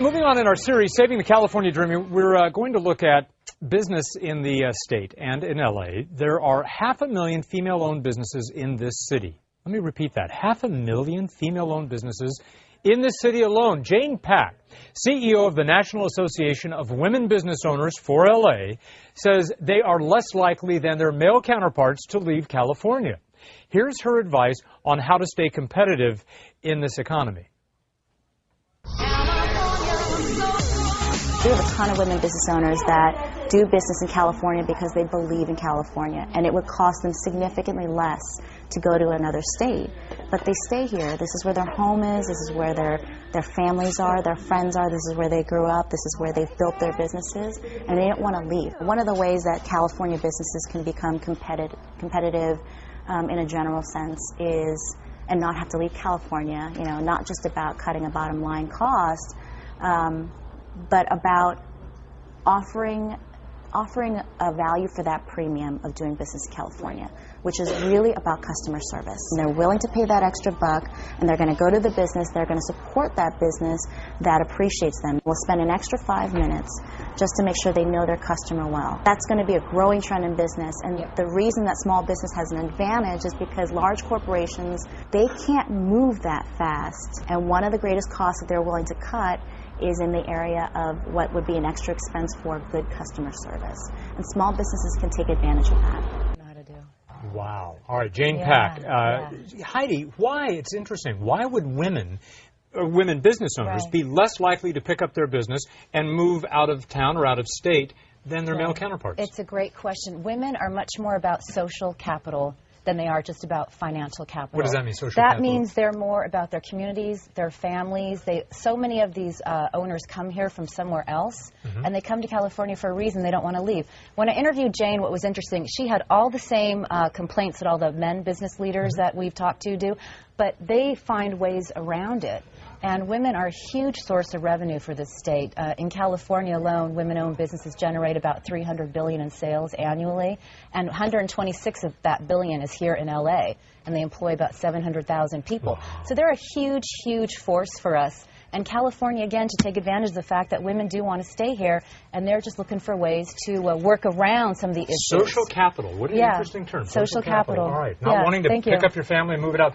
Moving on in our series, Saving the California Dream, we're going to look at business in the state and in L.A. There are 500,000 female-owned businesses in this city. Let me repeat that. 500,000 female-owned businesses in this city alone. Jane Pack, CEO of the National Association of Women Business Owners for L.A., says they are less likely than their male counterparts to leave California. Here's her advice on how to stay competitive in this economy. We have a ton of women business owners that do business in California because they believe in California, and it would cost them significantly less to go to another state. But they stay here. This is where their home is. This is where their families are, their friends are. This is where they grew up. This is where they've built their businesses, and they don't want to leave. One of the ways that California businesses can become competitive in a general sense is, and not have to leave California, not just about cutting a bottom line cost, but about offering a value for that premium of doing business in California, which is really about customer service. And they're willing to pay that extra buck, and they're going to go to the business, they're going to support that business that appreciates them. We'll spend an extra 5 minutes just to make sure they know their customer well. That's going to be a growing trend in business, and the reason that small business has an advantage is because large corporations, they can't move that fast, and one of the greatest costs that they're willing to cut is in the area of what would be an extra expense for good customer service. And small businesses can take advantage of that. Know how to do. Wow. All right, Jane Pack. Heidi, it's interesting. Why would women business owners be less likely to pick up their business and move out of town or out of state than their male counterparts? It's a great question. Women are much more about social capital than they are just about financial capital. What does that mean, social capital? That means they're more about their communities, their families. So many of these owners come here from somewhere else, and they come to California for a reason. They don't want to leave. When I interviewed Jane, what was interesting, she had all the same complaints that all the men business leaders that we've talked to do, but they find ways around it. And women are a huge source of revenue for this state. In California alone, women-owned businesses generate about $300 billion in sales annually, and 126 of that billion is here in L.A., and they employ about 700,000 people. Wow. So they're a huge, huge force for us. And California, again, to take advantage of the fact that women do want to stay here, and they're just looking for ways to work around some of the issues. Social capital. What an interesting term. Social capital. All right. Not wanting to pick up your family and move it out.